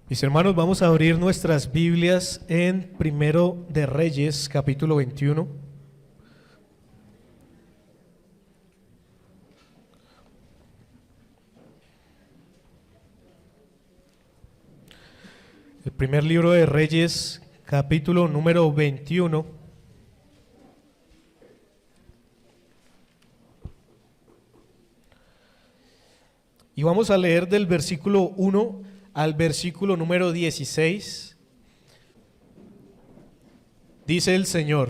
Mis hermanos, vamos a abrir nuestras Biblias en Primero de Reyes, capítulo 21. El primer libro de Reyes, capítulo número 21. Y vamos a leer del versículo 1 al versículo número 16. Dice el Señor: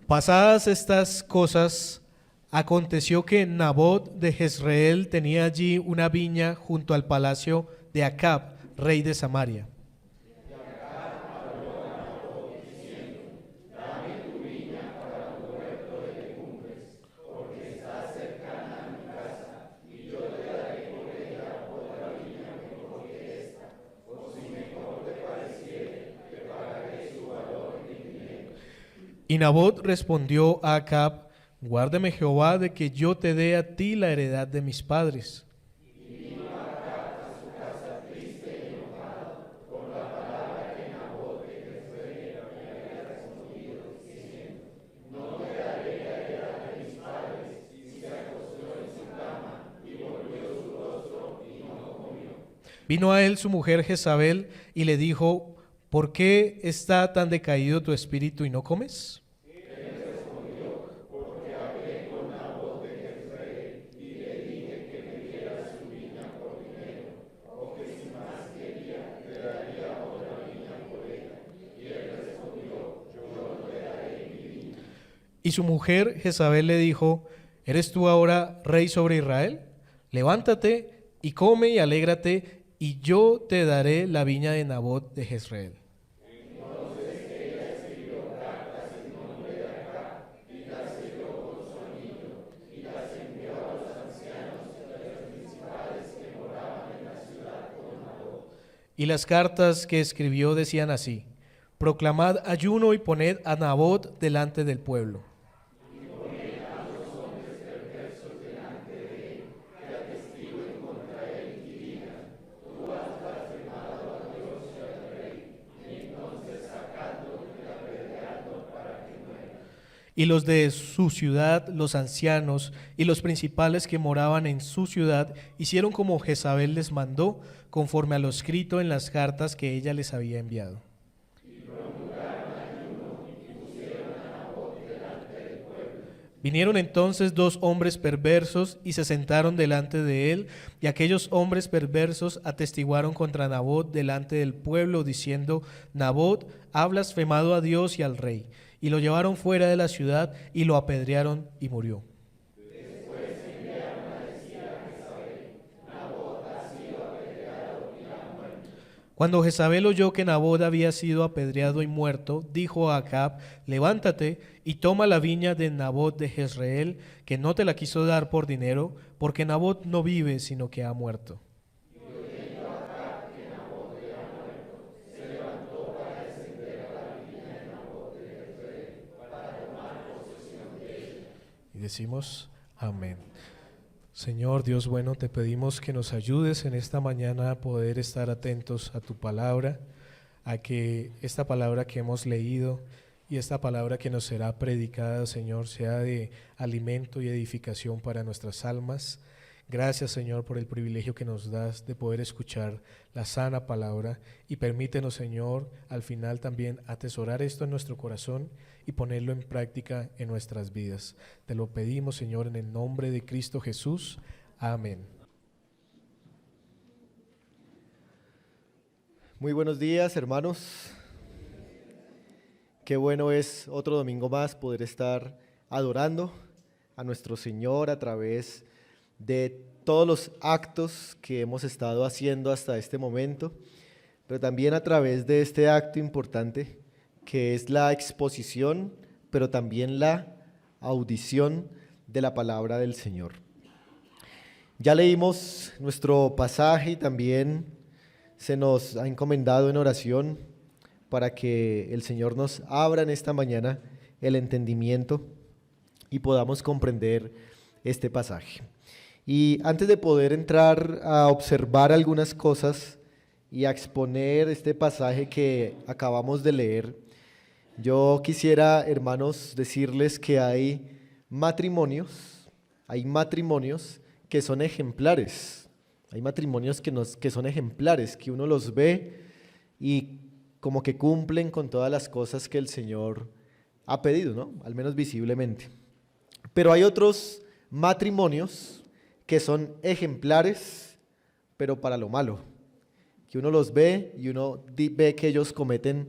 pasadas estas cosas, aconteció que Nabot de Jezreel tenía allí una viña junto al palacio de Acab, rey de Samaria. Y Nabot respondió a Acab: guárdeme Jehová de que yo te dé a ti la heredad de mis padres. Vino a él su mujer Jezabel y le dijo: ¿por qué está tan decaído tu espíritu y no comes? Y su mujer Jezabel le dijo: ¿eres tú ahora rey sobre Israel? Levántate y come y alégrate, y yo te daré la viña de Nabot de Jezreel. Y las cartas que escribió decían así: proclamad ayuno y poned a Nabot delante del pueblo. Y los de su ciudad, los ancianos y los principales que moraban en su ciudad, hicieron como Jezabel les mandó, conforme a lo escrito en las cartas que ella les había enviado. Vinieron entonces dos hombres perversos y se sentaron delante de él, y aquellos hombres perversos atestiguaron contra Nabot delante del pueblo, diciendo: Nabot ha blasfemado a Dios y al rey. Y lo llevaron fuera de la ciudad y lo apedrearon y murió. Cuando Jezabel oyó que Nabot había sido apedreado y muerto, dijo a Acab: levántate y toma la viña de Nabot de Jezreel, que no te la quiso dar por dinero, porque Nabot no vive, sino que ha muerto. Y decimos amén. Señor Dios bueno, te pedimos que nos ayudes en esta mañana a poder estar atentos a tu palabra, a que esta palabra que hemos leído y esta palabra que nos será predicada, Señor, sea de alimento y edificación para nuestras almas. Gracias, Señor, por el privilegio que nos das de poder escuchar la sana palabra, y permítenos, Señor, al final también atesorar esto en nuestro corazón y ponerlo en práctica en nuestras vidas. Te lo pedimos, Señor, en el nombre de Cristo Jesús. Amén. Muy buenos días, hermanos. Qué bueno es otro domingo más poder estar adorando a nuestro Señor a través de todos los actos que hemos estado haciendo hasta este momento, pero también a través de este acto importante que es la exposición, pero también la audición de la palabra del Señor. Ya leímos nuestro pasaje y también se nos ha encomendado en oración para que el Señor nos abra en esta mañana el entendimiento y podamos comprender este pasaje. Y antes de poder entrar a observar algunas cosas y a exponer este pasaje que acabamos de leer, yo quisiera, hermanos, decirles que hay matrimonios que son ejemplares, hay matrimonios que son ejemplares, que uno los ve y como que cumplen con todas las cosas que el Señor ha pedido, ¿no? Al menos visiblemente. Pero hay otros matrimonios que son ejemplares, pero para lo malo, que uno los ve y uno ve que ellos cometen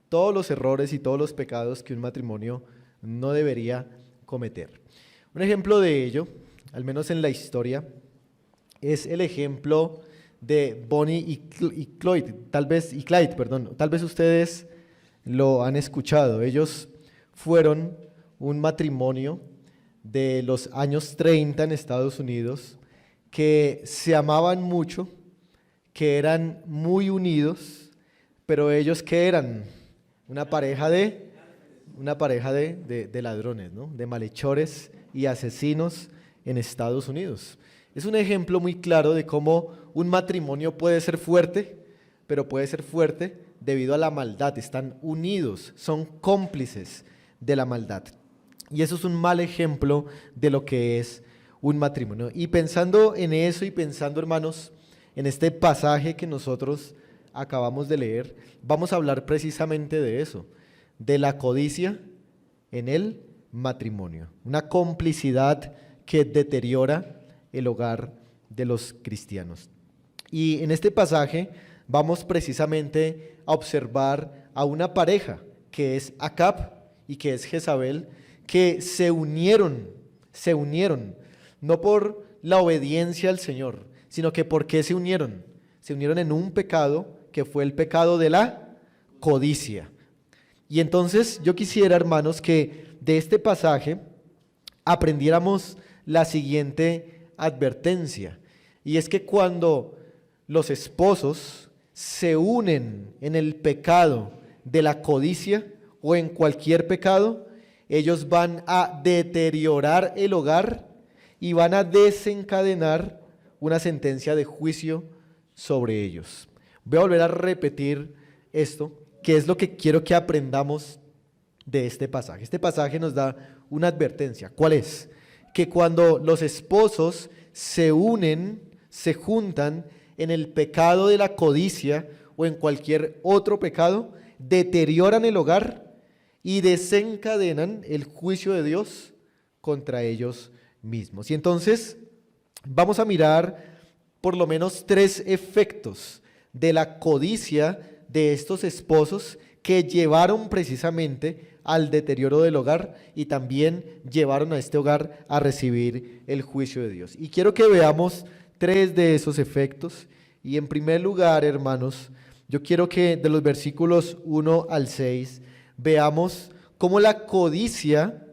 todos los errores y todos los pecados que un matrimonio no debería cometer. Un ejemplo de ello, al menos en la historia, es el ejemplo de Bonnie y Clyde, tal vez ustedes lo han escuchado. Ellos fueron un matrimonio de los años 30 en Estados Unidos que se amaban mucho, que eran muy unidos, pero ellos ¿qué eran? Una pareja de ladrones, ¿no? De malhechores y asesinos en Estados Unidos. Es un ejemplo muy claro de cómo un matrimonio puede ser fuerte, pero puede ser fuerte debido a la maldad. Están unidos, son cómplices de la maldad. Y eso es un mal ejemplo de lo que es un matrimonio. Y pensando en eso y pensando, hermanos, en este pasaje que nosotros acabamos de leer, vamos a hablar precisamente de eso, de la codicia en el matrimonio. Una complicidad que deteriora el hogar de los cristianos. Y en este pasaje vamos precisamente a observar a una pareja que es Acab y que es Jezabel, que se unieron, no por la obediencia al Señor, sino que ¿por qué se unieron? Se unieron en un pecado que fue el pecado de la codicia. Y entonces yo quisiera, hermanos, que de este pasaje aprendiéramos la siguiente advertencia, y es que cuando los esposos se unen en el pecado de la codicia o en cualquier pecado, ellos van a deteriorar el hogar y van a desencadenar una sentencia de juicio sobre ellos. Voy a volver a repetir esto, que es lo que quiero que aprendamos de este pasaje. Este pasaje nos da una advertencia. ¿Cuál es? Que cuando los esposos se unen, se juntan en el pecado de la codicia o en cualquier otro pecado, deterioran el hogar y desencadenan el juicio de Dios contra ellos mismos. Y entonces vamos a mirar por lo menos 3 efectos de la codicia de estos esposos que llevaron precisamente al deterioro del hogar y también llevaron a este hogar a recibir el juicio de Dios. Y quiero que veamos 3 de esos efectos. Y en primer lugar, hermanos, yo quiero que de los versículos 1 al 6 veamos cómo la codicia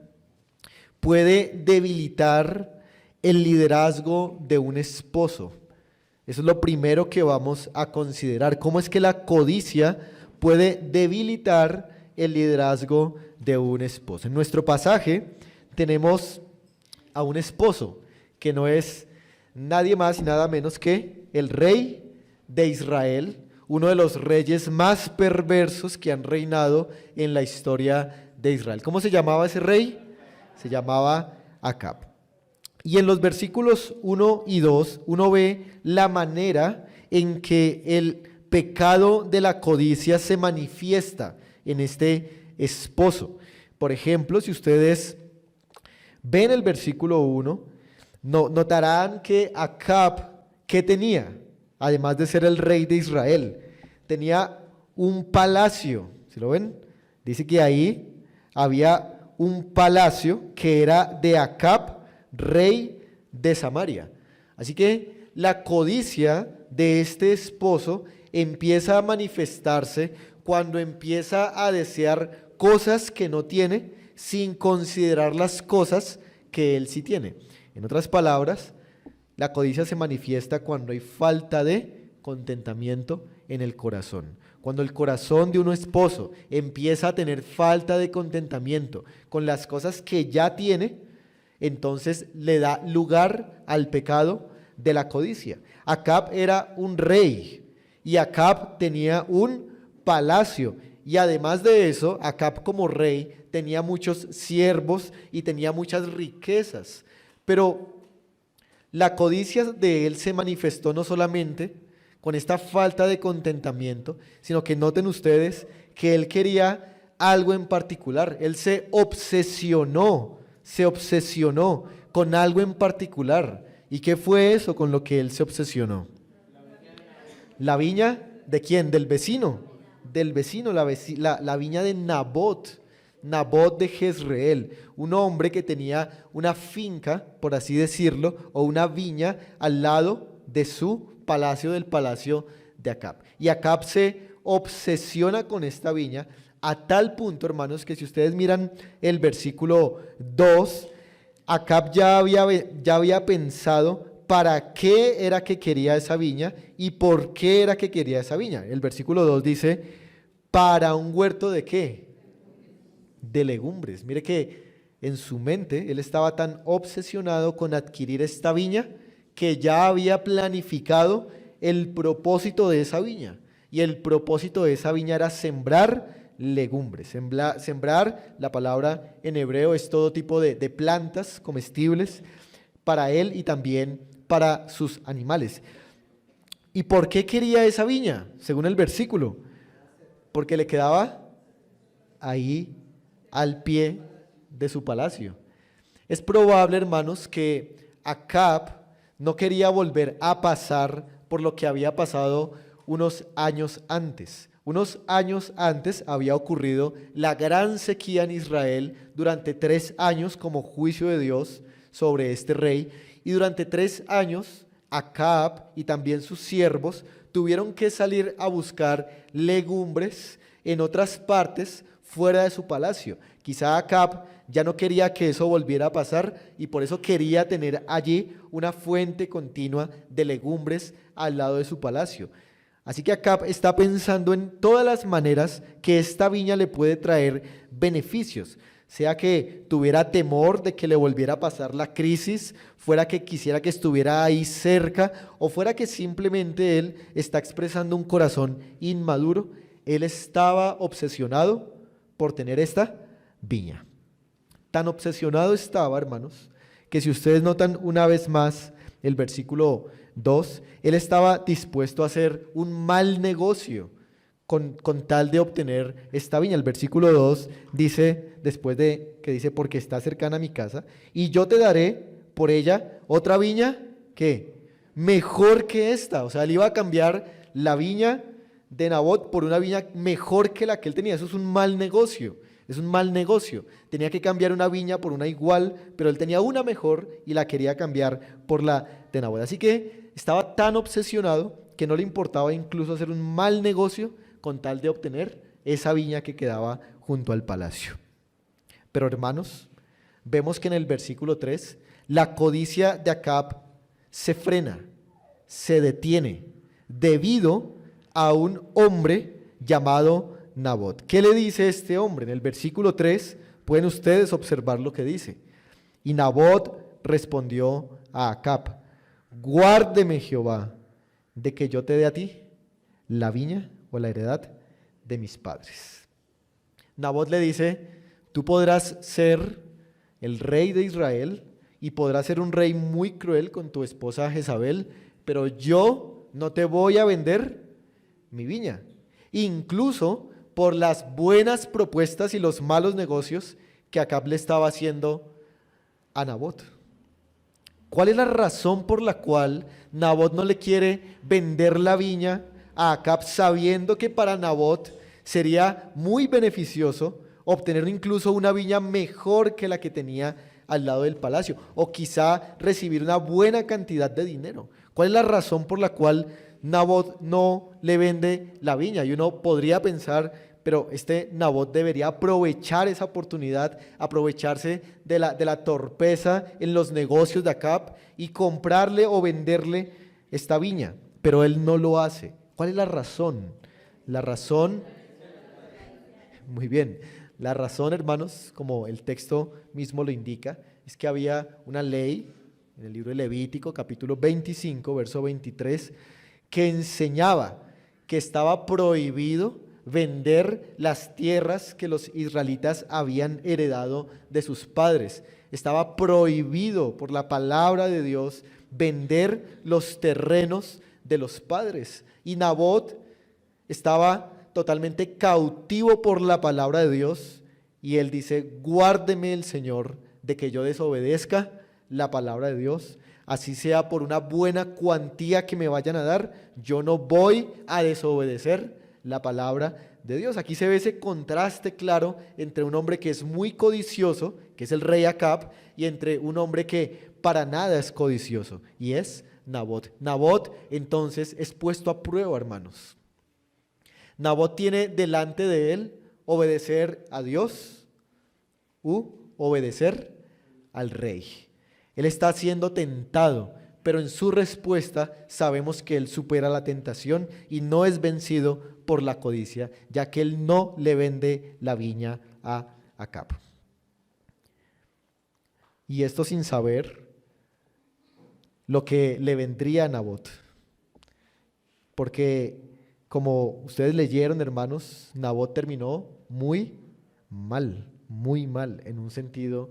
puede debilitar el liderazgo de un esposo. Eso es lo primero que vamos a considerar, cómo es que la codicia puede debilitar el liderazgo de un esposo. En nuestro pasaje tenemos a un esposo que no es nadie más y nada menos que el rey de Israel, uno de los reyes más perversos que han reinado en la historia de Israel. ¿Cómo se llamaba ese rey? Se llamaba Acab. Y en los versículos 1 y 2 uno ve la manera en que el pecado de la codicia se manifiesta en este esposo. Por ejemplo, si ustedes ven el versículo 1, notarán que Acab, ¿qué tenía? Además de ser el rey de Israel, tenía un palacio. ¿Sí lo ven? Dice que ahí había un palacio que era de Acab, rey de Samaria. Así que la codicia de este esposo empieza a manifestarse cuando empieza a desear cosas que no tiene sin considerar las cosas que él sí tiene. En otras palabras, la codicia se manifiesta cuando hay falta de contentamiento en el corazón. Cuando el corazón de un esposo empieza a tener falta de contentamiento con las cosas que ya tiene, entonces le da lugar al pecado de la codicia. Acab era un rey y Acab tenía un palacio. Y además de eso, Acab como rey tenía muchos siervos y tenía muchas riquezas. Pero la codicia de él se manifestó no solamente con esta falta de contentamiento, sino que noten ustedes que él quería algo en particular. Él se obsesionó con algo en particular. ¿Y qué fue eso con lo que él se obsesionó? ¿La viña de quién? Del vecino, la viña de Nabot de Jezreel, un hombre que tenía una finca, por así decirlo, o una viña al lado de su palacio, del palacio de Acab. Y Acab se obsesiona con esta viña a tal punto, hermanos, que si ustedes miran el versículo 2, Acab ya había pensado para qué era que quería esa viña y por qué era que quería esa viña. El versículo 2 dice, ¿para un huerto de qué? De legumbres. Mire que en su mente él estaba tan obsesionado con adquirir esta viña que ya había planificado el propósito de esa viña. Y el propósito de esa viña era sembrar legumbres. Sembrar, la palabra en hebreo es todo tipo de plantas comestibles para él y también para sus animales. ¿Y por qué quería esa viña? Según el versículo, porque le quedaba ahí al pie de su palacio. Es probable, hermanos, que Acab no quería volver a pasar por lo que había pasado unos años antes. Unos años antes había ocurrido la gran sequía en Israel durante 3 años como juicio de Dios sobre este rey. Y durante 3 años Acab y también sus siervos tuvieron que salir a buscar legumbres en otras partes fuera de su palacio. Quizá Acab ya no quería que eso volviera a pasar y por eso quería tener allí una fuente continua de legumbres al lado de su palacio. Así que Acab está pensando en todas las maneras que esta viña le puede traer beneficios, sea que tuviera temor de que le volviera a pasar la crisis, fuera que quisiera que estuviera ahí cerca o fuera que simplemente él está expresando un corazón inmaduro. Él estaba obsesionado por tener esta viña. Tan obsesionado estaba, hermanos, que si ustedes notan una vez más el versículo 2, él estaba dispuesto a hacer un mal negocio con tal de obtener esta viña. El versículo 2 dice, después de que dice, porque está cercana a mi casa, y yo te daré por ella otra viña, ¿qué? Mejor que esta. O sea, él iba a cambiar la viña de Nabot por una viña mejor que la que él tenía. Eso es un mal negocio. Es un mal negocio. Tenía que cambiar una viña por una igual, pero él tenía una mejor y la quería cambiar por la de Nabot. Así que estaba tan obsesionado que no le importaba incluso hacer un mal negocio con tal de obtener esa viña que quedaba junto al palacio. Pero hermanos, vemos que en el versículo 3, la codicia de Acab se frena, se detiene, debido a un hombre llamado Nabot. ¿Qué le dice este hombre? En el versículo 3 pueden ustedes observar lo que dice. Y Nabot respondió a Acab, guárdeme Jehová de que yo te dé a ti la viña o la heredad de mis padres. Nabot le dice, tú podrás ser el rey de Israel y podrás ser un rey muy cruel con tu esposa Jezabel, pero yo no te voy a vender mi viña, incluso por las buenas propuestas y los malos negocios que Acab le estaba haciendo a Nabot. ¿Cuál es la razón por la cual Nabot no le quiere vender la viña a Acab, sabiendo que para Nabot sería muy beneficioso obtener incluso una viña mejor que la que tenía al lado del palacio, o quizá recibir una buena cantidad de dinero? ¿Cuál es la razón por la cual Nabot no le vende la viña? Y uno podría pensar, pero Nabot debería aprovechar esa oportunidad, aprovecharse de la torpeza en los negocios de Acab y comprarle o venderle esta viña, pero él no lo hace. ¿Cuál es la razón? La razón, muy bien, la razón, hermanos, como el texto mismo lo indica, es que había una ley en el libro de Levítico, capítulo 25, verso 23, que enseñaba que estaba prohibido vender las tierras que los israelitas habían heredado de sus padres. Estaba prohibido por la palabra de Dios vender los terrenos de los padres. Y Nabot estaba totalmente cautivo por la palabra de Dios y él dice: guárdeme el Señor de que yo desobedezca la palabra de Dios, así sea por una buena cuantía que me vayan a dar, yo no voy a desobedecer la palabra de Dios. Aquí se ve ese contraste claro entre un hombre que es muy codicioso, que es el rey Acab, y entre un hombre que para nada es codicioso, y es Nabot. Nabot entonces es puesto a prueba, hermanos. Nabot tiene delante de él obedecer a Dios u obedecer al rey. Él está siendo tentado, pero en su respuesta sabemos que él supera la tentación y no es vencido por la codicia, ya que él no le vende la viña a Acab. Y esto sin saber lo que le vendría a Nabot. Porque, como ustedes leyeron, hermanos, Nabot terminó muy mal en un sentido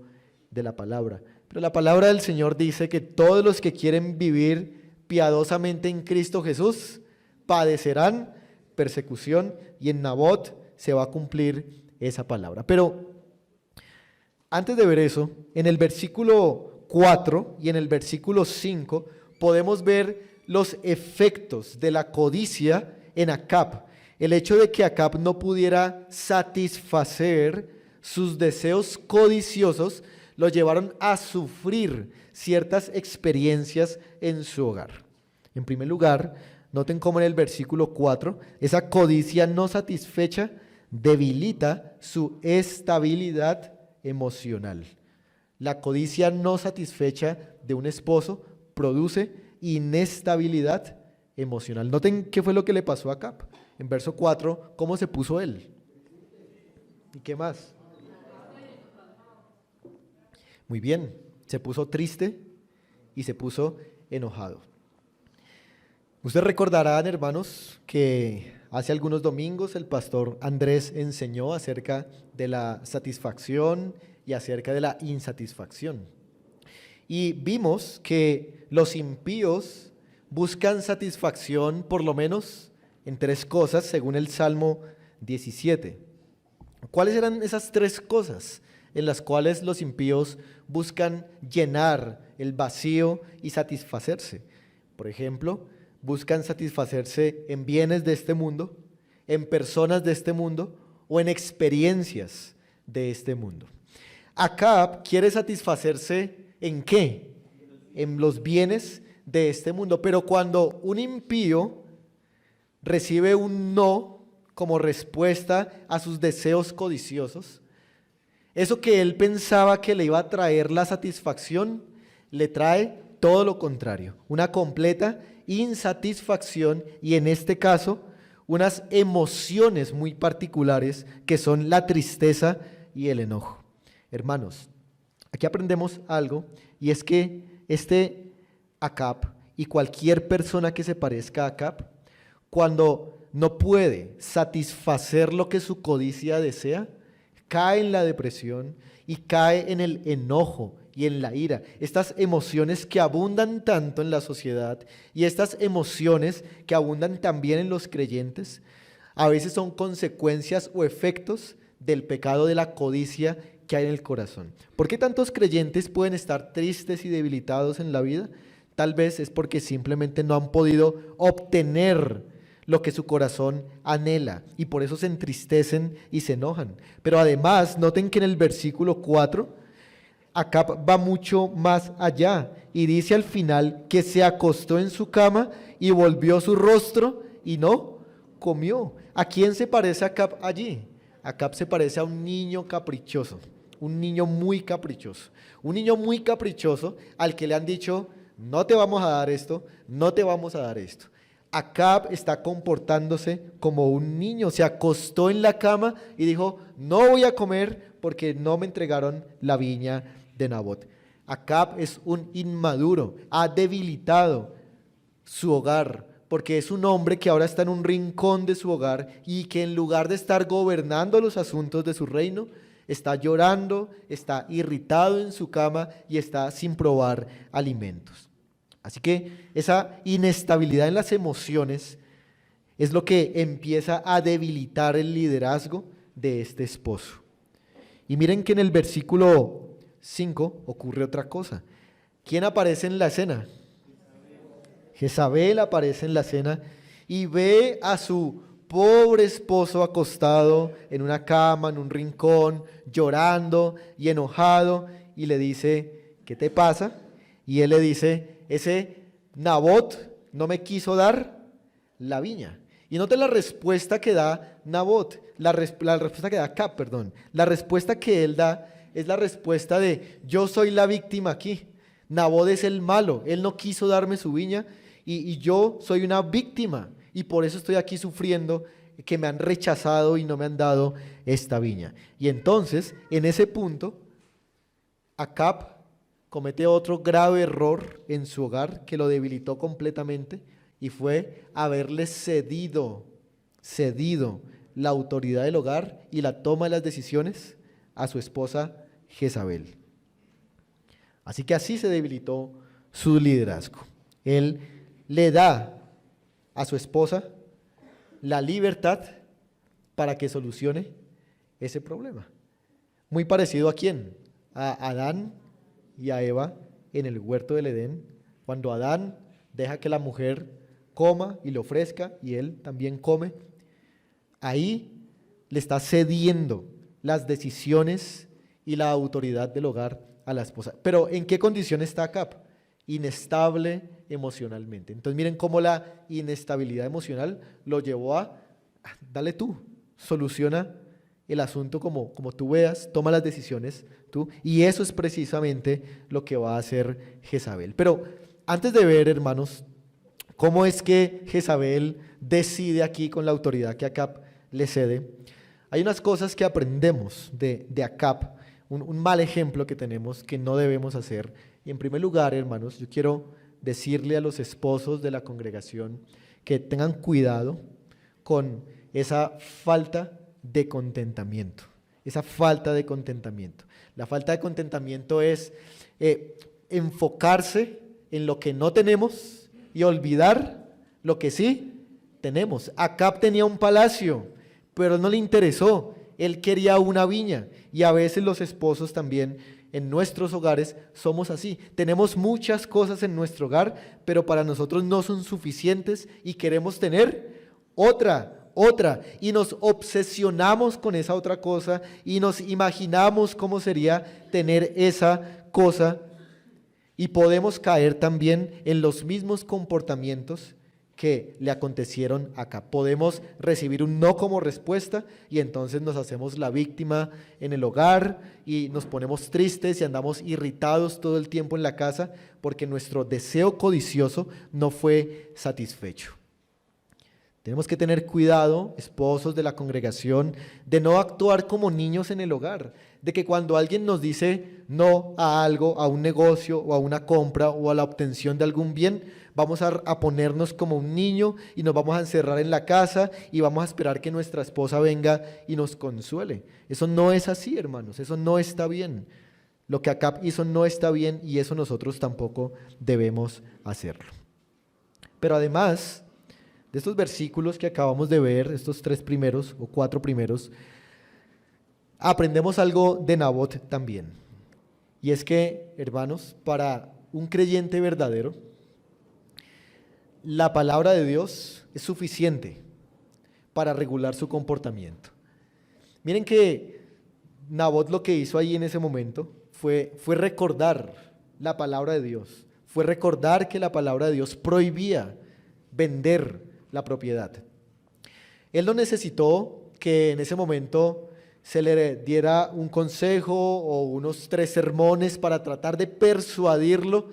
de la palabra. Pero la palabra del Señor dice que todos los que quieren vivir piadosamente en Cristo Jesús padecerán persecución, y en Nabot se va a cumplir esa palabra. Pero antes de ver eso, en el versículo 4 y en el versículo 5 podemos ver los efectos de la codicia en Acab. El hecho de que Acab no pudiera satisfacer sus deseos codiciosos lo llevaron a sufrir ciertas experiencias en su hogar. En primer lugar, noten cómo en el versículo 4, esa codicia no satisfecha debilita su estabilidad emocional. La codicia no satisfecha de un esposo produce inestabilidad emocional. Noten qué fue lo que le pasó a Acab. En verso 4, ¿cómo se puso él? ¿Y qué más? Muy bien, se puso triste y se puso enojado. Ustedes recordarán, hermanos, que hace algunos domingos el pastor Andrés enseñó acerca de la satisfacción y acerca de la insatisfacción. Y vimos que los impíos buscan satisfacción por lo menos en 3 cosas, según el Salmo 17. ¿Cuáles eran esas 3 cosas en las cuales los impíos buscan llenar el vacío y satisfacerse? Por ejemplo, buscan satisfacerse en bienes de este mundo, en personas de este mundo o en experiencias de este mundo. Acab quiere satisfacerse ¿en qué? En los bienes de este mundo. Pero cuando un impío recibe un no como respuesta a sus deseos codiciosos, eso que él pensaba que le iba a traer la satisfacción, le trae todo lo contrario, una completa insatisfacción y en este caso unas emociones muy particulares que son la tristeza y el enojo. Hermanos, aquí aprendemos algo y es que este Acab y cualquier persona que se parezca a Acab, cuando no puede satisfacer lo que su codicia desea, cae en la depresión y cae en el enojo y en la ira. Estas emociones que abundan tanto en la sociedad y estas emociones que abundan también en los creyentes, a veces son consecuencias o efectos del pecado de la codicia que hay en el corazón. ¿Por qué tantos creyentes pueden estar tristes y debilitados en la vida? Tal vez es porque simplemente no han podido obtener lo que su corazón anhela y por eso se entristecen y se enojan. Pero además, noten que en el versículo 4, Acab va mucho más allá y dice al final que se acostó en su cama y volvió su rostro y no comió. ¿A quién se parece Acab allí? Acab se parece a un niño caprichoso, un niño muy caprichoso, al que le han dicho: no te vamos a dar esto, no te vamos a dar esto. Acab está comportándose como un niño, se acostó en la cama y dijo: no voy a comer porque no me entregaron la viña de Nabot. Acab es un inmaduro, ha debilitado su hogar porque es un hombre que ahora está en un rincón de su hogar y que en lugar de estar gobernando los asuntos de su reino, está llorando, está irritado en su cama y está sin probar alimentos. Así que esa inestabilidad en las emociones es lo que empieza a debilitar el liderazgo de este esposo. Y miren que en el versículo 5 ocurre otra cosa. ¿Quién aparece en la escena? Jezabel aparece en la escena y ve a su pobre esposo acostado en una cama, en un rincón, llorando y enojado, y le dice, ¿qué te pasa? Y él le dice, ese Nabot no me quiso dar la viña. Y note la respuesta que da Nabot, la respuesta que da Acab, perdón. La respuesta que él da es la respuesta de, yo soy la víctima aquí. Nabot es el malo, él no quiso darme su viña y yo soy una víctima. Y por eso estoy aquí sufriendo, que me han rechazado y no me han dado esta viña. Y entonces, en ese punto, Acab comete otro grave error en su hogar que lo debilitó completamente, y fue haberle cedido la autoridad del hogar y la toma de las decisiones a su esposa Jezabel. Así que así se debilitó su liderazgo. Él le da a su esposa la libertad para que solucione ese problema. Muy parecido ¿a quién? A Adán y a Eva en el huerto del Edén, cuando Adán deja que la mujer coma y le ofrezca y él también come. Ahí le está cediendo las decisiones y la autoridad del hogar a la esposa. Pero ¿en qué condición está Acab? Inestable emocionalmente. Entonces miren cómo la inestabilidad emocional lo llevó a, dale tú, soluciona el asunto como tú veas, toma las decisiones tú, y eso es precisamente lo que va a hacer Jezabel. Pero antes de ver, hermanos, cómo es que Jezabel decide aquí con la autoridad que Acab le cede, hay unas cosas que aprendemos de Acab, un mal ejemplo que tenemos que no debemos hacer. Y en primer lugar, hermanos, yo quiero decirle a los esposos de la congregación que tengan cuidado con esa falta de contentamiento. Esa falta de contentamiento. La falta de contentamiento es enfocarse en lo que no tenemos y olvidar lo que sí tenemos. Acab tenía un palacio, pero no le interesó. Él quería una viña, y a veces los esposos también en nuestros hogares somos así. Tenemos muchas cosas en nuestro hogar, pero para nosotros no son suficientes y queremos tener otra, y nos obsesionamos con esa otra cosa y nos imaginamos cómo sería tener esa cosa, y podemos caer también en los mismos comportamientos que le acontecieron acá. Podemos recibir un no como respuesta y entonces nos hacemos la víctima en el hogar y nos ponemos tristes y andamos irritados todo el tiempo en la casa porque nuestro deseo codicioso no fue satisfecho. Tenemos que tener cuidado, esposos de la congregación, de no actuar como niños en el hogar, de que cuando alguien nos dice no a algo, a un negocio o a una compra o a la obtención de algún bien, vamos a ponernos como un niño y nos vamos a encerrar en la casa y vamos a esperar que nuestra esposa venga y nos consuele. Eso no es así, hermanos, eso no está bien. Lo que Acab hizo no está bien y eso nosotros tampoco debemos hacerlo. Pero además de estos versículos que acabamos de ver, estos 3 primeros o 4 primeros, aprendemos algo de Nabot también. Y es que, hermanos, para un creyente verdadero, la palabra de Dios es suficiente para regular su comportamiento. Miren que Nabot lo que hizo ahí en ese momento fue recordar la palabra de Dios, fue recordar que la palabra de Dios prohibía vender la propiedad. Él no necesitó que en ese momento se le diera un consejo o unos 3 sermones para tratar de persuadirlo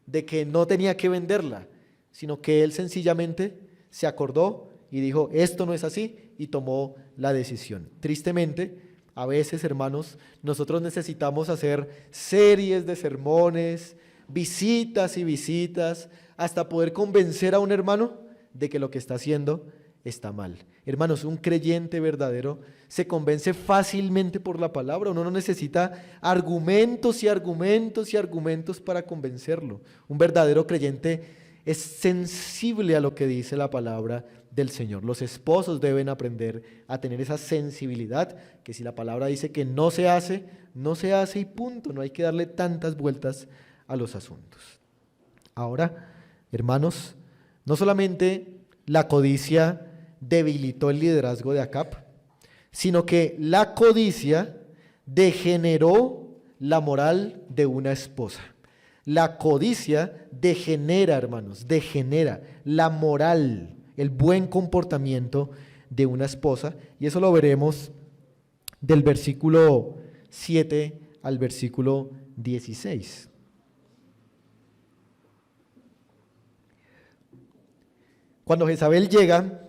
de que no tenía que venderla, sino que él sencillamente se acordó y dijo, esto no es así, y tomó la decisión. Tristemente, a veces, hermanos, nosotros necesitamos hacer series de sermones, visitas y visitas, hasta poder convencer a un hermano de que lo que está haciendo está mal. Hermanos, un creyente verdadero se convence fácilmente por la palabra. Uno no necesita argumentos y argumentos y argumentos para convencerlo. Un verdadero creyente es sensible a lo que dice la palabra del Señor. Los esposos deben aprender a tener esa sensibilidad, que si la palabra dice que no se hace, no se hace y punto. No hay que darle tantas vueltas a los asuntos. Ahora, hermanos, no solamente la codicia debilitó el liderazgo de Acab, sino que la codicia degeneró la moral de una esposa. La codicia degenera, hermanos, degenera la moral, el buen comportamiento de una esposa, y eso lo veremos del versículo 7 al versículo 16. Cuando Jezabel llega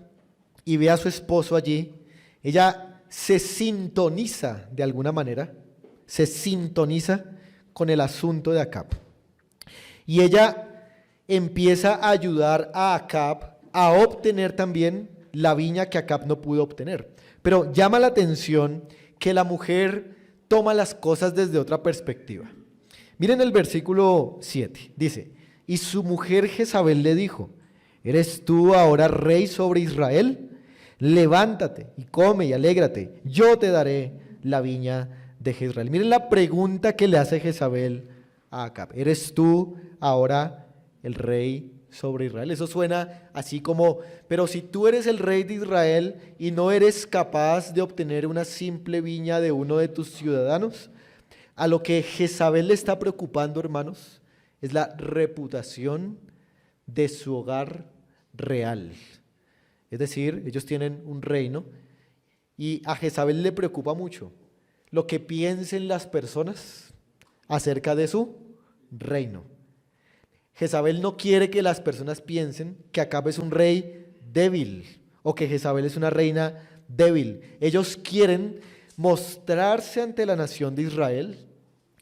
y ve a su esposo allí, ella se sintoniza de alguna manera, se sintoniza con el asunto de Acab. Y ella empieza a ayudar a Acab a obtener también la viña que Acab no pudo obtener. Pero llama la atención que la mujer toma las cosas desde otra perspectiva. Miren el versículo 7, dice, y su mujer Jezabel le dijo, ¿eres tú ahora rey sobre Israel? Levántate y come y alégrate, yo te daré la viña de Jezreel. Miren la pregunta que le hace Jezabel a Acab. ¿Eres tú ahora el rey sobre Israel? Eso suena así como, pero si tú eres el rey de Israel y no eres capaz de obtener una simple viña de uno de tus ciudadanos, a lo que Jezabel le está preocupando, hermanos, es la reputación de su hogar real. Es decir, ellos tienen un reino y a Jezabel le preocupa mucho lo que piensen las personas acerca de su reino. Jezabel no quiere que las personas piensen que Acab es un rey débil o que Jezabel es una reina débil. Ellos quieren mostrarse ante la nación de Israel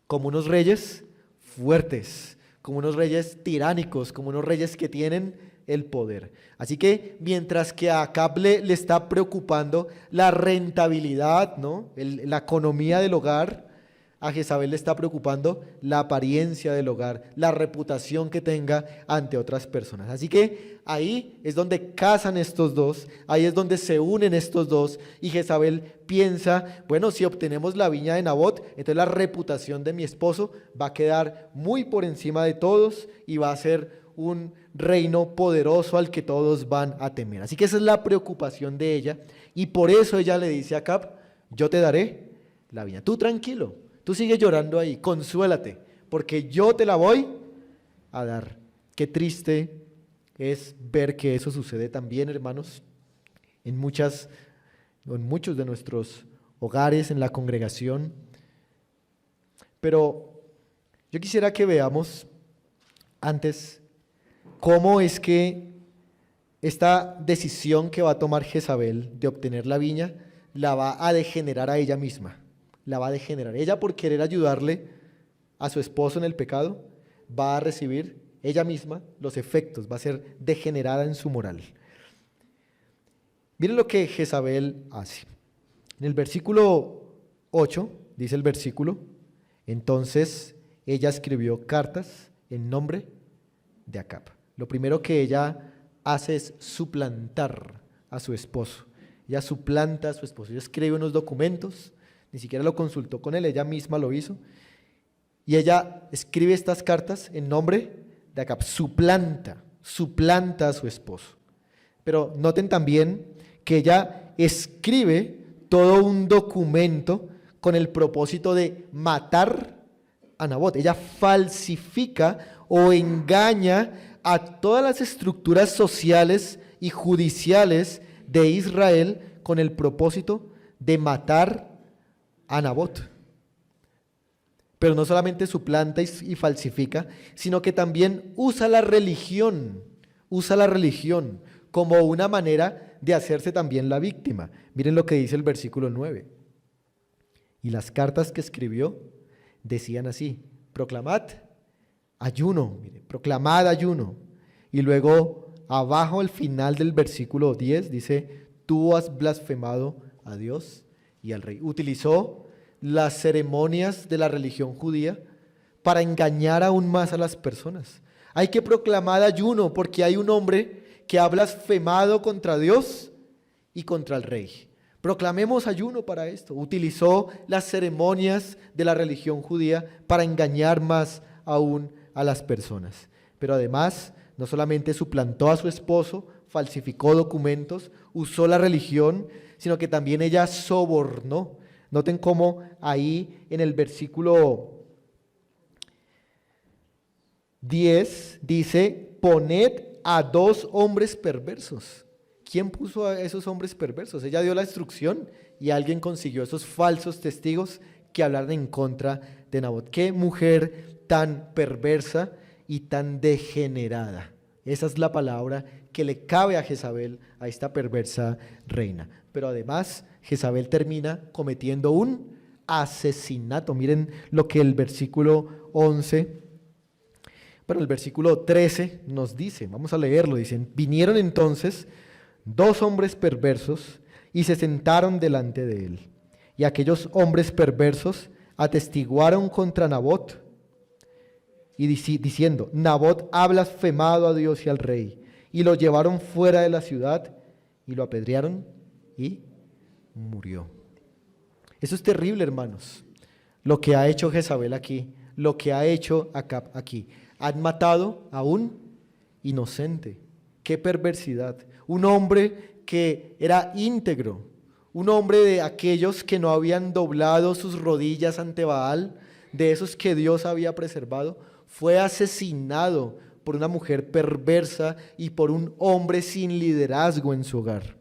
como unos reyes fuertes, como unos reyes tiránicos, como unos reyes que tienen el poder. Así que mientras que a Acab le está preocupando la rentabilidad, ¿no? La economía del hogar, a Jezabel le está preocupando la apariencia del hogar, la reputación que tenga ante otras personas. Así que ahí es donde casan estos dos, ahí es donde se unen estos dos, y Jezabel piensa, bueno, si obtenemos la viña de Nabot, entonces la reputación de mi esposo va a quedar muy por encima de todos y va a ser un reino poderoso al que todos van a temer. Así que esa es la preocupación de ella, y por eso ella le dice a Acab, yo te daré la viña. Tú tranquilo, tú sigue llorando ahí, consuélate, porque yo te la voy a dar. Qué triste es ver que eso sucede también, hermanos, en muchos de nuestros hogares, en la congregación. Pero yo quisiera que veamos antes cómo es que esta decisión que va a tomar Jezabel de obtener la viña la va a degenerar a ella misma. La va a degenerar. Ella, por querer ayudarle a su esposo en el pecado, va a recibir ella misma los efectos, va a ser degenerada en su moral. Miren lo que Jezabel hace. En el versículo 8, dice el versículo, entonces ella escribió cartas en nombre de Acab. Lo primero que ella hace es suplantar a su esposo. Ella suplanta a su esposo. Ella escribe unos documentos, ni siquiera lo consultó con él, ella misma lo hizo. Y ella escribe estas cartas en nombre de Acab. Suplanta a su esposo. Pero noten también que ella escribe todo un documento con el propósito de matar a Nabot. Ella falsifica o engaña a todas las estructuras sociales y judiciales de Israel con el propósito de matar a Nabot. Pero no solamente suplanta y falsifica, sino que también usa la religión como una manera de hacerse también la víctima. Miren lo que dice el versículo 9. Y las cartas que escribió decían así, proclamad ayuno, proclamad ayuno, y luego abajo al final del versículo 10 dice, tú has blasfemado a Dios y al rey. Utilizó las ceremonias de la religión judía para engañar aún más a las personas. Hay que proclamar ayuno porque hay un hombre que ha blasfemado contra Dios y contra el rey. Proclamemos ayuno para esto. Utilizó las ceremonias de la religión judía para engañar más aún a las personas. Pero además, no solamente suplantó a su esposo, falsificó documentos, usó la religión, sino que también ella sobornó. Noten cómo ahí en el versículo 10 dice, poned a 2 hombres perversos. ¿Quién puso a esos hombres perversos? Ella dio la instrucción y alguien consiguió esos falsos testigos que hablaran en contra de Nabot. Qué mujer tan perversa y tan degenerada. Esa es la palabra que le cabe a Jezabel, a esta perversa reina. Pero además, Jezabel termina cometiendo un asesinato. Miren lo que el versículo 11, bueno, el versículo 13 nos dice, vamos a leerlo, dicen, vinieron entonces 2 hombres perversos y se sentaron delante de él. Y aquellos hombres perversos atestiguaron contra Nabot y diciendo, Nabot ha blasfemado a Dios y al rey. Y lo llevaron fuera de la ciudad y lo apedrearon y murió. Eso es terrible, hermanos, lo que ha hecho Jezabel aquí, lo que ha hecho Acab aquí. Han matado a un inocente. ¡Qué perversidad! Un hombre que era íntegro, un hombre de aquellos que no habían doblado sus rodillas ante Baal, de esos que Dios había preservado, fue asesinado por una mujer perversa y por un hombre sin liderazgo en su hogar.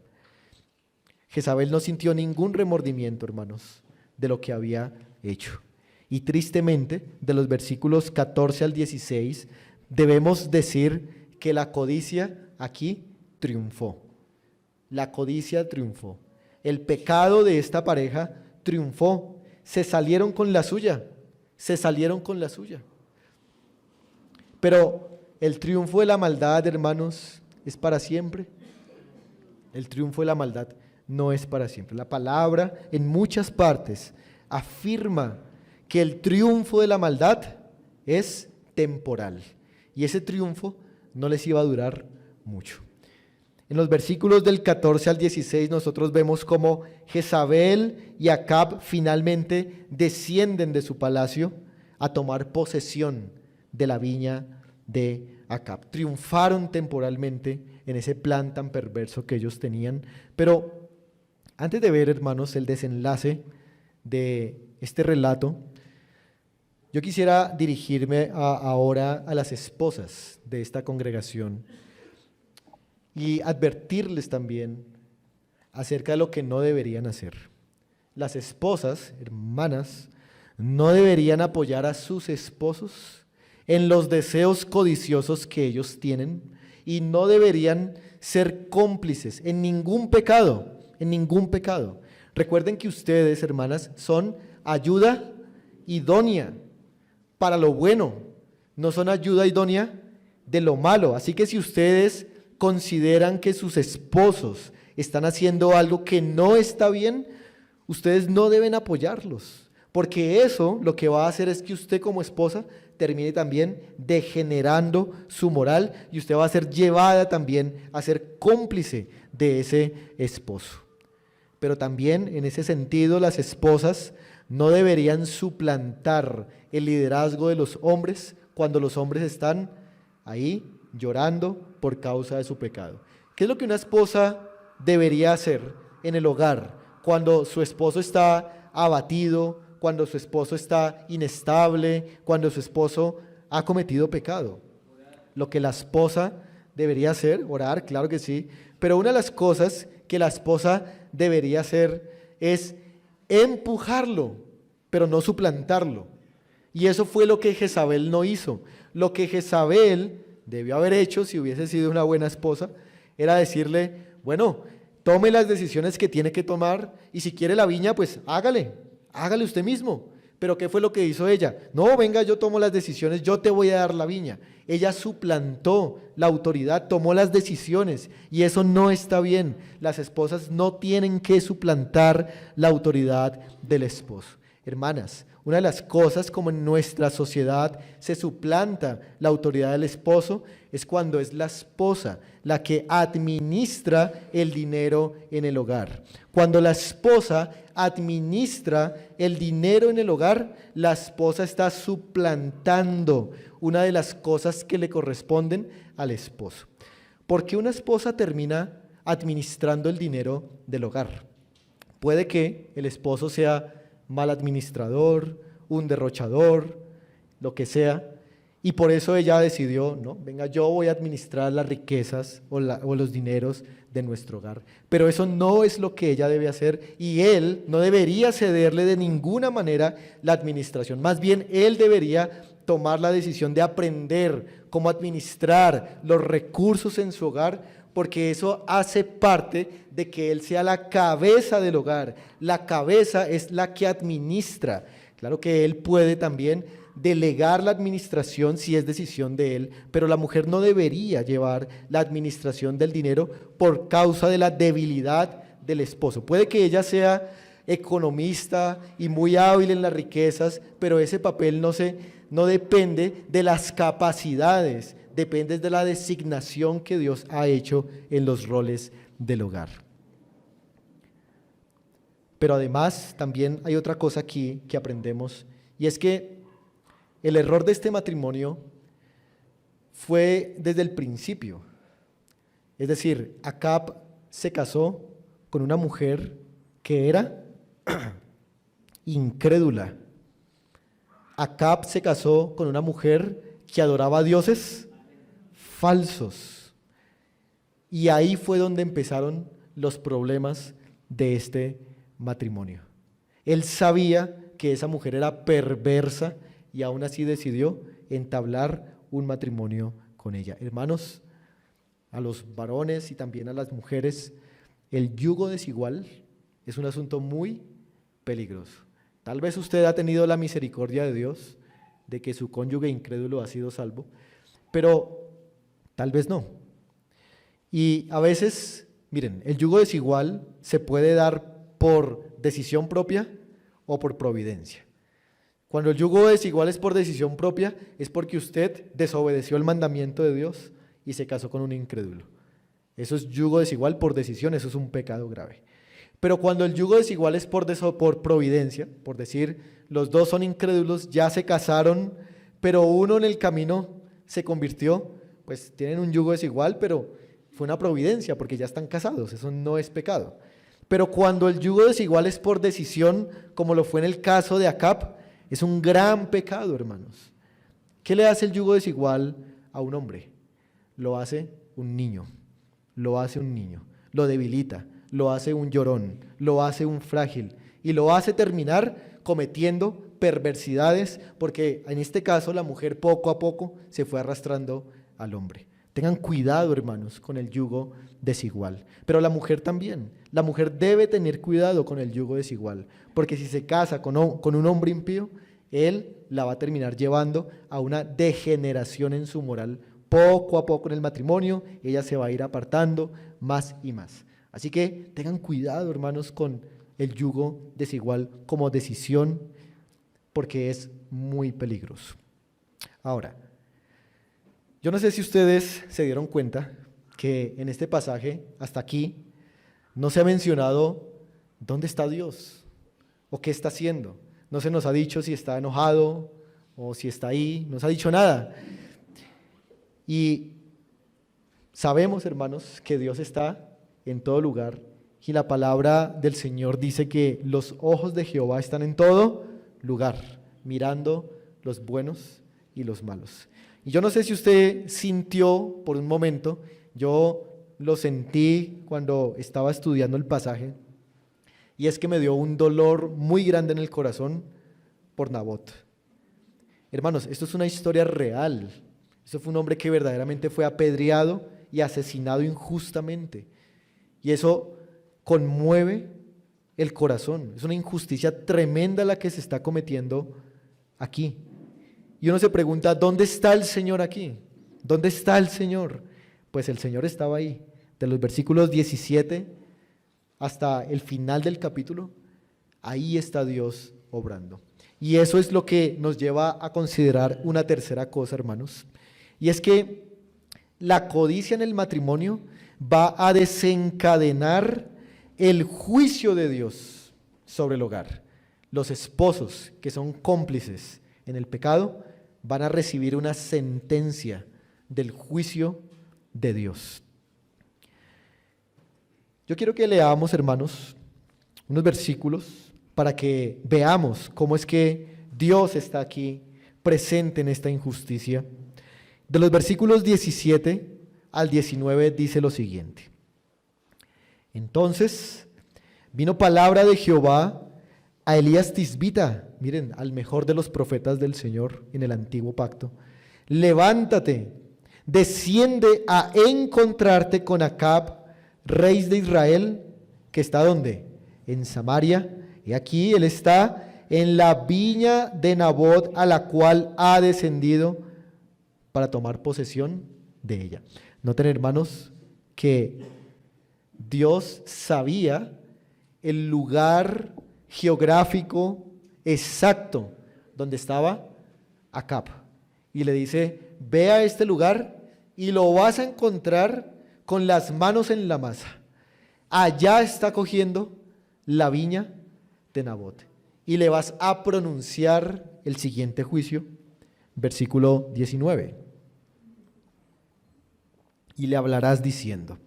Jezabel no sintió ningún remordimiento, hermanos, de lo que había hecho. Y tristemente, de los versículos 14 al 16, debemos decir que la codicia aquí triunfó. La codicia triunfó. El pecado de esta pareja triunfó. Se salieron con la suya. Se salieron con la suya. Pero el triunfo de la maldad, hermanos, es para siempre. El triunfo de la maldad no es para siempre. La palabra en muchas partes afirma que el triunfo de la maldad es temporal. Y ese triunfo no les iba a durar mucho. En los versículos del 14 al 16 nosotros vemos cómo Jezabel y Acab finalmente descienden de su palacio a tomar posesión de la viña de Acab. Triunfaron temporalmente en ese plan tan perverso que ellos tenían. Pero antes de ver, hermanos, el desenlace de este relato, yo quisiera dirigirme ahora a las esposas de esta congregación y advertirles también acerca de lo que no deberían hacer. Las esposas, hermanas, no deberían apoyar a sus esposos en los deseos codiciosos que ellos tienen y no deberían ser cómplices en ningún pecado, en ningún pecado. Recuerden que ustedes, hermanas, son ayuda idónea para lo bueno, no son ayuda idónea de lo malo. Así que si ustedes consideran que sus esposos están haciendo algo que no está bien, ustedes no deben apoyarlos, porque eso lo que va a hacer es que usted como esposa termine también degenerando su moral y usted va a ser llevada también a ser cómplice de ese esposo. Pero también en ese sentido las esposas no deberían suplantar el liderazgo de los hombres cuando los hombres están ahí llorando por causa de su pecado. ¿Qué es lo que una esposa debería hacer en el hogar cuando su esposo está abatido, cuando su esposo está inestable, cuando su esposo ha cometido pecado? Lo que la esposa debería hacer, orar, claro que sí, pero una de las cosas que la esposa debería hacer es empujarlo, pero no suplantarlo. Y eso fue lo que Jezabel no hizo. Lo que Jezabel debió haber hecho, si hubiese sido una buena esposa, era decirle, bueno, tome las decisiones que tiene que tomar y si quiere la viña, pues hágale usted mismo. Pero ¿qué fue lo que hizo ella? No, venga, yo tomo las decisiones, yo te voy a dar la viña. Ella suplantó la autoridad, tomó las decisiones y eso no está bien. Las esposas no tienen que suplantar la autoridad del esposo. Hermanas, una de las cosas como en nuestra sociedad se suplanta la autoridad del esposo es cuando es la esposa la que administra el dinero en el hogar. Cuando la esposa administra el dinero en el hogar, la esposa está suplantando una de las cosas que le corresponden al esposo. ¿Por qué una esposa termina administrando el dinero del hogar? Puede que el esposo sea mal administrador, un derrochador, lo que sea, y por eso ella decidió, no, venga, yo voy a administrar las riquezas o los dineros de nuestro hogar. Pero eso no es lo que ella debe hacer y él no debería cederle de ninguna manera la administración. Más bien, él debería tomar la decisión de aprender cómo administrar los recursos en su hogar, porque eso hace parte de que él sea la cabeza del hogar. La cabeza es la que administra. Claro que él puede también delegar la administración si es decisión de él, pero la mujer no debería llevar la administración del dinero por causa de la debilidad del esposo. Puede que ella sea economista y muy hábil en las riquezas, pero ese papel no depende de las capacidades, depende de la designación que Dios ha hecho en los roles del hogar. Pero además también hay otra cosa aquí que aprendemos, y es que el error de este matrimonio fue desde el principio. Es decir, Acab se casó con una mujer que era incrédula. Acab se casó con una mujer que adoraba a dioses falsos. Y ahí fue donde empezaron los problemas de este matrimonio. Él sabía que esa mujer era perversa y aún así decidió entablar un matrimonio con ella. Hermanos, a los varones y también a las mujeres, el yugo desigual es un asunto muy peligroso. Tal vez usted ha tenido la misericordia de Dios de que su cónyuge incrédulo ha sido salvo, pero tal vez no. Y a veces, miren, el yugo desigual se puede dar por decisión propia o por providencia. Cuando el yugo desigual es por decisión propia, es porque usted desobedeció el mandamiento de Dios y se casó con un incrédulo. Eso es yugo desigual por decisión, eso es un pecado grave. Pero cuando el yugo desigual es por providencia, por decir, los dos son incrédulos, ya se casaron, pero uno en el camino se convirtió, pues tienen un yugo desigual, pero fue una providencia porque ya están casados, eso no es pecado. Pero cuando el yugo desigual es por decisión, como lo fue en el caso de Acab, es un gran pecado, hermanos. ¿Qué le hace el yugo desigual a un hombre? Lo hace un niño, lo debilita, lo hace un llorón, lo hace un frágil y lo hace terminar cometiendo perversidades porque en este caso la mujer poco a poco se fue arrastrando al hombre. Tengan cuidado, hermanos, con el yugo desigual. Pero la mujer también. La mujer debe tener cuidado con el yugo desigual, porque si se casa con un hombre impío, él la va a terminar llevando a una degeneración en su moral. Poco a poco en el matrimonio, ella se va a ir apartando más y más. Así que tengan cuidado, hermanos, con el yugo desigual como decisión, porque es muy peligroso. Ahora, yo no sé si ustedes se dieron cuenta que en este pasaje, hasta aquí, no se ha mencionado dónde está Dios o qué está haciendo. No se nos ha dicho si está enojado o si está ahí, no se ha dicho nada. Y sabemos, hermanos, que Dios está en todo lugar y la palabra del Señor dice que los ojos de Jehová están en todo lugar, mirando los buenos y los malos. Y yo no sé si usted sintió por un momento, yo lo sentí cuando estaba estudiando el pasaje, y es que me dio un dolor muy grande en el corazón por Nabot. Hermanos, esto es una historia real. Esto fue un hombre que verdaderamente fue apedreado y asesinado injustamente. Y eso conmueve el corazón. Es una injusticia tremenda la que se está cometiendo aquí. Y uno se pregunta, ¿dónde está el Señor aquí? ¿Dónde está el Señor? Pues el Señor estaba ahí. De los versículos 17 hasta el final del capítulo, ahí está Dios obrando. Y eso es lo que nos lleva a considerar una tercera cosa, hermanos. Y es que la codicia en el matrimonio va a desencadenar el juicio de Dios sobre el hogar. Los esposos que son cómplices en el pecado van a recibir una sentencia del juicio de Dios. Yo quiero que leamos, hermanos, unos versículos para que veamos cómo es que Dios está aquí presente en esta injusticia. De los versículos 17 al 19 dice lo siguiente: Entonces vino palabra de Jehová a Elías Tisbita, miren, al mejor de los profetas del Señor en el antiguo pacto: levántate, desciende a encontrarte con Acab, rey de Israel, que está ¿dónde? En Samaria. Y aquí él está en la viña de Nabot, a la cual ha descendido para tomar posesión de ella. Noten, hermanos, que Dios sabía el lugar geográfico exacto donde estaba Acab. Y le dice, ve a este lugar y lo vas a encontrar con las manos en la masa. Allá está cogiendo la viña de Nabot. Y le vas a pronunciar el siguiente juicio, versículo 19. Y le hablarás diciendo,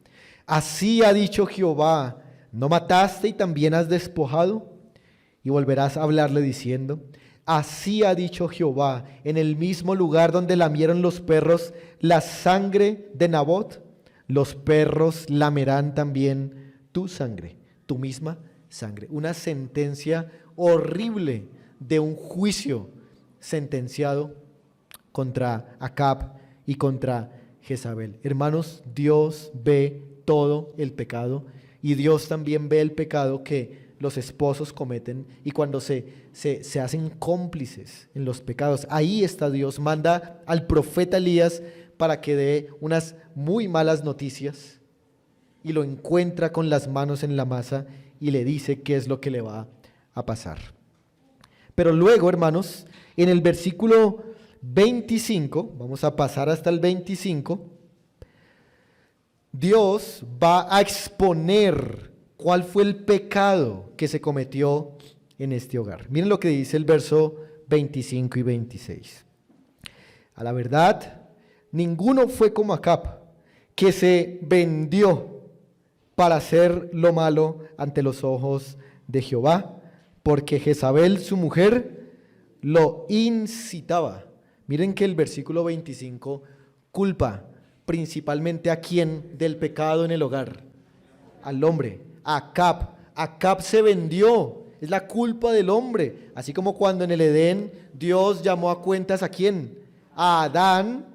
así ha dicho Jehová, ¿no mataste y también has despojado? Y volverás a hablarle diciendo, así ha dicho Jehová, en el mismo lugar donde lamieron los perros la sangre de Nabot, los perros lamerán también tu sangre, tu misma sangre. Una sentencia horrible de un juicio sentenciado contra Acab y contra Jezabel. Hermanos, Dios ve todo el pecado y Dios también ve el pecado que los esposos cometen, y cuando se hacen cómplices en los pecados, ahí está Dios. Manda al profeta Elías para que dé unas muy malas noticias y lo encuentra con las manos en la masa y le dice qué es lo que le va a pasar. Pero luego, hermanos, en el versículo 25, vamos a pasar hasta el 25, Dios va a exponer cuál fue el pecado que se cometió en este hogar. Miren lo que dice el verso 25 y 26. A la verdad, ninguno fue como Acab, que se vendió para hacer lo malo ante los ojos de Jehová, porque Jezabel, su mujer, lo incitaba. Miren que el versículo 25 culpa principalmente a quién del pecado en el hogar, al hombre. Acab se vendió, es la culpa del hombre, así como cuando en el Edén Dios llamó a cuentas ¿a quién? A Adán.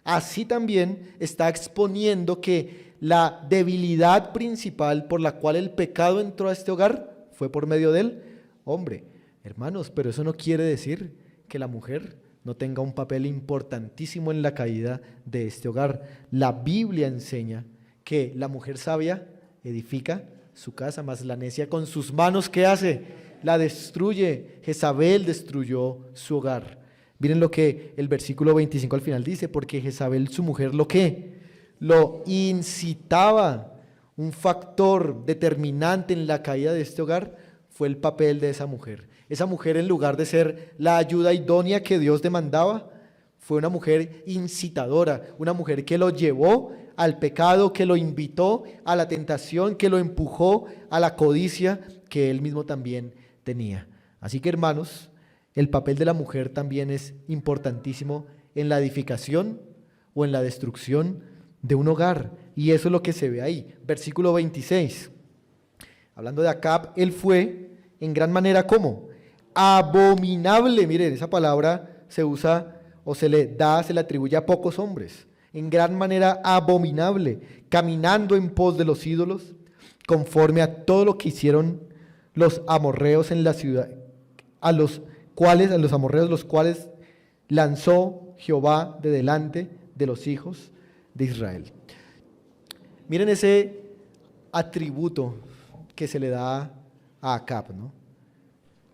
Así también está exponiendo que la debilidad principal por la cual el pecado entró a este hogar fue por medio del hombre. Hermanos, pero eso no quiere decir que la mujer no tenga un papel importantísimo en la caída de este hogar. La Biblia enseña que la mujer sabia edifica su casa, mas la necia con sus manos, ¿qué hace? La destruye. Jezabel destruyó su hogar. Miren lo que el versículo 25 al final dice, porque Jezabel, su mujer, ¿lo qué? Lo incitaba. Un factor determinante en la caída de este hogar fue el papel de esa mujer. Esa mujer, en lugar de ser la ayuda idónea que Dios demandaba, fue una mujer incitadora, una mujer que lo llevó al pecado, que lo invitó a la tentación, que lo empujó a la codicia que él mismo también tenía. Así que, hermanos, el papel de la mujer también es importantísimo en la edificación o en la destrucción de un hogar, y eso es lo que se ve ahí. Versículo 26, hablando de Acab, él fue en gran manera ¿cómo? Abominable. Miren, esa palabra se usa o se le atribuye a pocos hombres. En gran manera abominable, caminando en pos de los ídolos, conforme a todo lo que hicieron los amorreos en la ciudad, a los amorreos los cuales lanzó Jehová de delante de los hijos de Israel. Miren ese atributo que se le da a Acab, ¿no?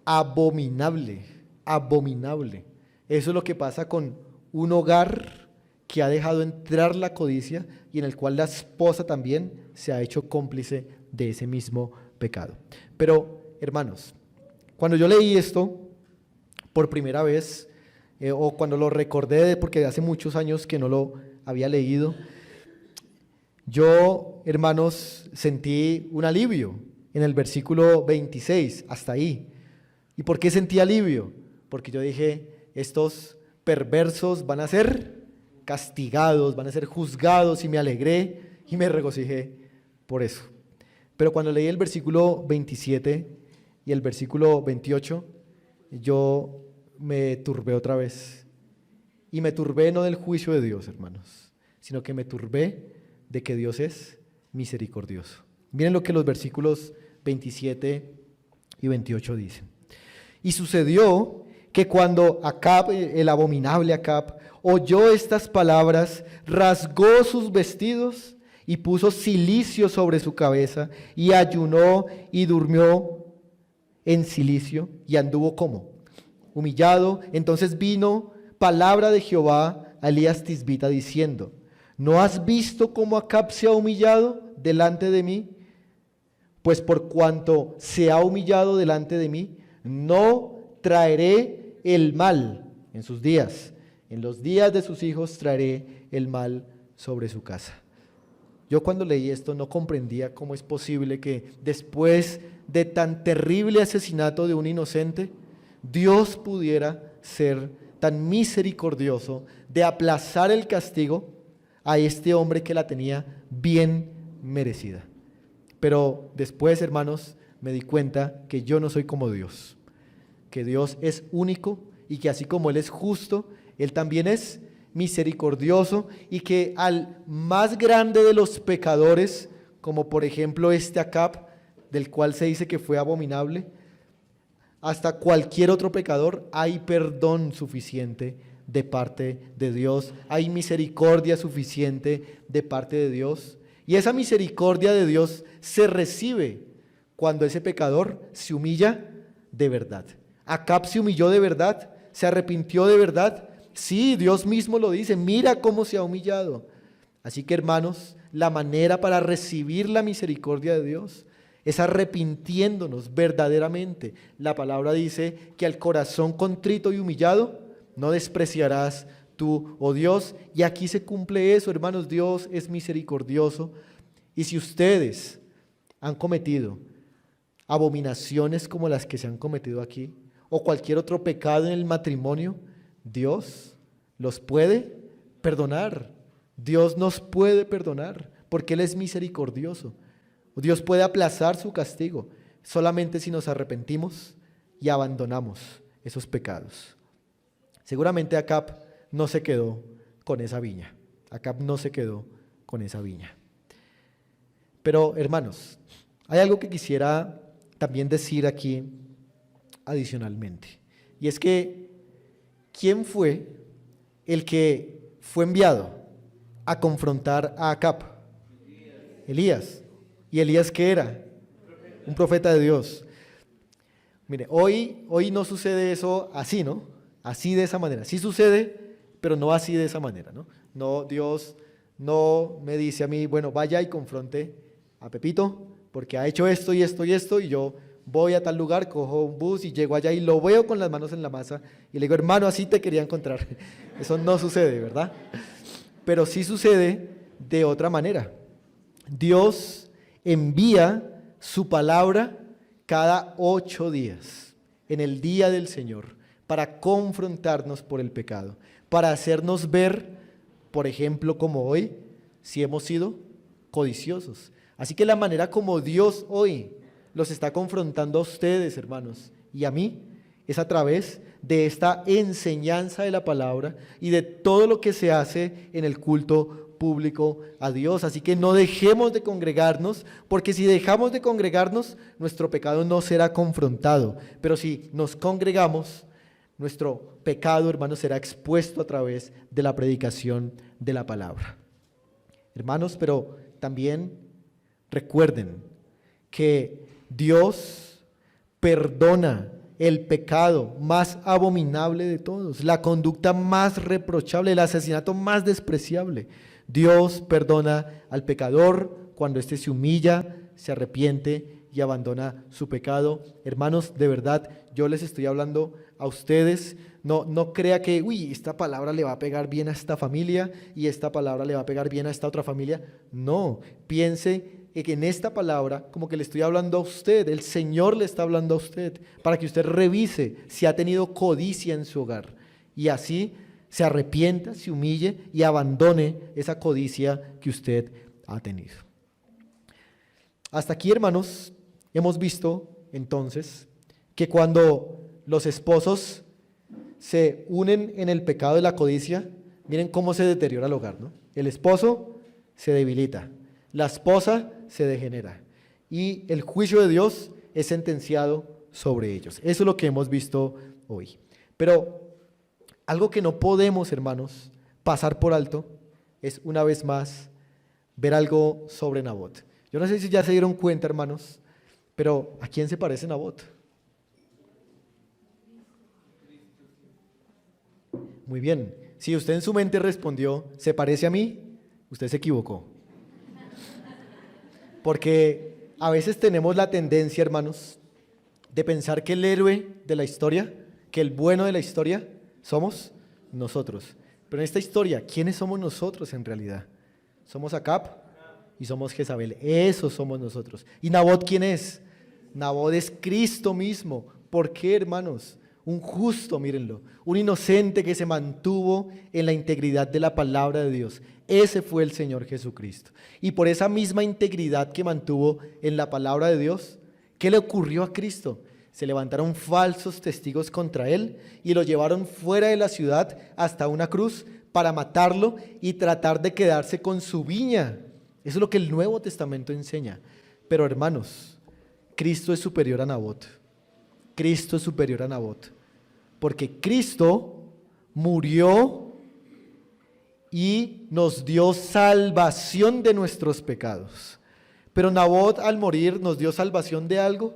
Abominable, abominable. Eso es lo que pasa con un hogar que ha dejado entrar la codicia y en el cual la esposa también se ha hecho cómplice de ese mismo pecado. Pero, hermanos, cuando yo leí esto por primera vez, o cuando lo recordé, porque hace muchos años que no lo había leído, yo, hermanos, sentí un alivio en el versículo 26, hasta ahí. ¿Y por qué sentí alivio? Porque yo dije, estos perversos van a ser castigados, van a ser juzgados, y me alegré y me regocijé por eso. Pero cuando leí el versículo 27 y el versículo 28, yo me turbé otra vez. Y me turbé no del juicio de Dios, hermanos, sino que me turbé de que Dios es misericordioso. Miren lo que los versículos 27 y 28 dicen. Y sucedió que cuando Acab, el abominable Acab, oyó estas palabras, rasgó sus vestidos y puso cilicio sobre su cabeza, y ayunó y durmió en cilicio, y anduvo como humillado. Entonces vino palabra de Jehová a Elías Tisbita diciendo: ¿no has visto cómo Acab se ha humillado delante de mí? Pues por cuanto se ha humillado delante de mí, no traeré el mal en sus días. En los días de sus hijos traeré el mal sobre su casa. Yo cuando leí esto no comprendía cómo es posible que después de tan terrible asesinato de un inocente, Dios pudiera ser tan misericordioso de aplazar el castigo a este hombre que la tenía bien merecida. Pero después, hermanos, me di cuenta que yo no soy como Dios, que Dios es único y que así como Él es justo, Él también es misericordioso, y que al más grande de los pecadores, como por ejemplo este Acab, del cual se dice que fue abominable, hasta cualquier otro pecador, hay perdón suficiente de parte de Dios, hay misericordia suficiente de parte de Dios, y esa misericordia de Dios se recibe cuando ese pecador se humilla de verdad. Acab se humilló de verdad, se arrepintió de verdad. Sí, Dios mismo lo dice, mira cómo se ha humillado. Así que, hermanos, la manera para recibir la misericordia de Dios es arrepintiéndonos verdaderamente. La palabra dice que al corazón contrito y humillado no despreciarás tú, oh Dios. Y aquí se cumple eso, hermanos. Dios es misericordioso. Y si ustedes han cometido abominaciones como las que se han cometido aquí, o cualquier otro pecado en el matrimonio, Dios los puede perdonar. Dios nos puede perdonar porque Él es misericordioso. Dios puede aplazar su castigo solamente si nos arrepentimos y abandonamos esos pecados. Seguramente Acab no se quedó con esa viña. Acab no se quedó con esa viña. Pero, hermanos, hay algo que quisiera también decir aquí adicionalmente. Y es que, ¿quién fue el que fue enviado a confrontar a Acab? Elías. ¿Y Elías qué era? Un profeta de Dios. Mire, hoy no sucede eso así, ¿no? Así de esa manera. Sí sucede, pero no así de esa manera, ¿no? No, Dios no me dice a mí, bueno, vaya y confronte a Pepito, porque ha hecho esto y esto y esto, y yo voy a tal lugar, cojo un bus y llego allá y lo veo con las manos en la masa y le digo, hermano, así te quería encontrar. Eso no sucede, ¿verdad? Pero sí sucede de otra manera. Dios envía su palabra cada 8 días, en el día del Señor, para confrontarnos por el pecado, para hacernos ver, por ejemplo, como hoy, si hemos sido codiciosos. Así que la manera como Dios hoy los está confrontando a ustedes, hermanos, y a mí, es a través de esta enseñanza de la palabra y de todo lo que se hace en el culto público a Dios. Así que no dejemos de congregarnos, porque si dejamos de congregarnos, nuestro pecado no será confrontado. Pero si nos congregamos, nuestro pecado, hermanos, será expuesto a través de la predicación de la palabra. Hermanos, pero también recuerden que Dios perdona el pecado más abominable de todos, la conducta más reprochable, el asesinato más despreciable. Dios perdona al pecador cuando éste se humilla, se arrepiente y abandona su pecado. Hermanos, de verdad, yo les estoy hablando a ustedes. No crea que, esta palabra le va a pegar bien a esta familia y esta palabra le va a pegar bien a esta otra familia. No, piense que en esta palabra como que le estoy hablando a usted, el Señor le está hablando a usted, para que usted revise si ha tenido codicia en su hogar y así se arrepienta, se humille y abandone esa codicia que usted ha tenido. Hasta aquí, hermanos, hemos visto entonces que cuando los esposos se unen en el pecado de la codicia, miren cómo se deteriora el hogar, ¿no? El esposo se debilita, la esposa se degenera y el juicio de Dios es sentenciado sobre ellos. Eso es lo que hemos visto hoy. Pero algo que no podemos, hermanos, pasar por alto es una vez más ver algo sobre Nabot. Yo no sé si ya se dieron cuenta, hermanos, pero ¿a quién se parece Nabot? Muy bien, si usted en su mente respondió, ¿se parece a mí? Usted se equivocó. Porque a veces tenemos la tendencia, hermanos, de pensar que el héroe de la historia, que el bueno de la historia, somos nosotros. Pero en esta historia, ¿quiénes somos nosotros en realidad? Somos Acab y somos Jezabel. Esos somos nosotros. ¿Y Nabot quién es? Nabot es Cristo mismo. ¿Por qué, hermanos? Un justo, mírenlo, un inocente que se mantuvo en la integridad de la palabra de Dios. Ese fue el Señor Jesucristo. Y por esa misma integridad que mantuvo en la palabra de Dios, ¿qué le ocurrió a Cristo? Se levantaron falsos testigos contra él y lo llevaron fuera de la ciudad hasta una cruz para matarlo y tratar de quedarse con su viña. Eso es lo que el Nuevo Testamento enseña. Pero hermanos, Cristo es superior a Nabot. Cristo es superior a Nabot. Porque Cristo murió y nos dio salvación de nuestros pecados. Pero Nabot al morir nos dio salvación de algo.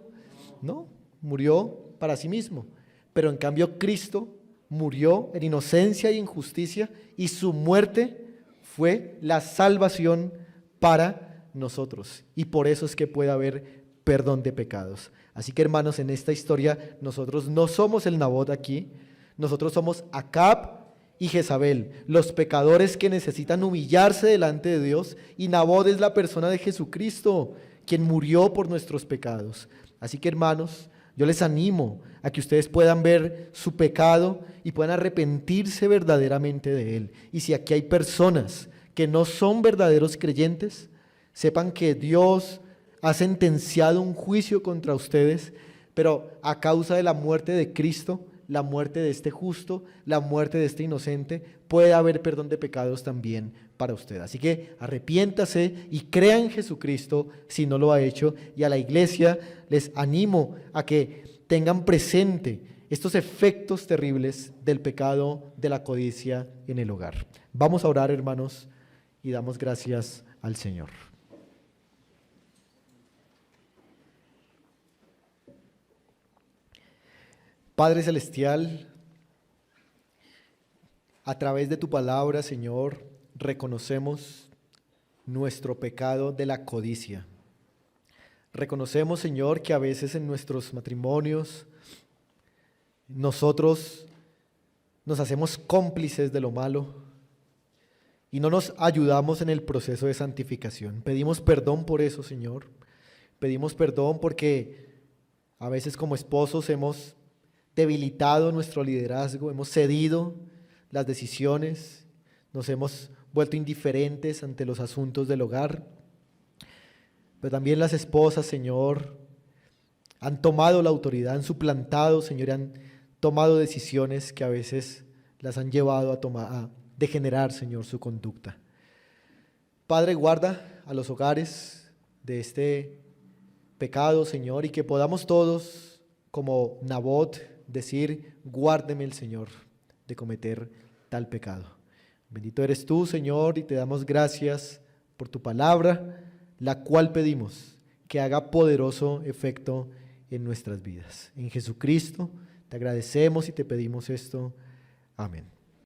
No, murió para sí mismo. Pero en cambio Cristo murió en inocencia y injusticia y su muerte fue la salvación para nosotros. Y por eso es que puede haber perdón de pecados. Así que hermanos, en esta historia nosotros no somos el Nabot aquí, nosotros somos Acab y Jezabel, los pecadores que necesitan humillarse delante de Dios, y Nabot es la persona de Jesucristo, quien murió por nuestros pecados. Así que hermanos, yo les animo a que ustedes puedan ver su pecado y puedan arrepentirse verdaderamente de él. Y si aquí hay personas que no son verdaderos creyentes, sepan que Dios ha sentenciado un juicio contra ustedes, pero a causa de la muerte de Cristo, la muerte de este justo, la muerte de este inocente, puede haber perdón de pecados también para usted. Así que arrepiéntase y crea en Jesucristo si no lo ha hecho, y a la iglesia les animo a que tengan presente estos efectos terribles del pecado de la codicia en el hogar. Vamos a orar, hermanos, y damos gracias al Señor. Padre Celestial, a través de tu palabra, Señor, reconocemos nuestro pecado de la codicia. Reconocemos, Señor, que a veces en nuestros matrimonios nosotros nos hacemos cómplices de lo malo y no nos ayudamos en el proceso de santificación. Pedimos perdón por eso, Señor. Pedimos perdón porque a veces como esposos hemos debilitado nuestro liderazgo, hemos cedido las decisiones, nos hemos vuelto indiferentes ante los asuntos del hogar. Pero también las esposas, Señor, han tomado la autoridad, han suplantado, Señor, han tomado decisiones que a veces las han llevado a degenerar, Señor, su conducta. Padre, guarda a los hogares de este pecado, Señor, y que podamos todos, como Nabot, decir: guárdeme el Señor de cometer tal pecado. Bendito eres tú, Señor, y te damos gracias por tu palabra, la cual pedimos que haga poderoso efecto en nuestras vidas. En Jesucristo te agradecemos y te pedimos esto. Amén.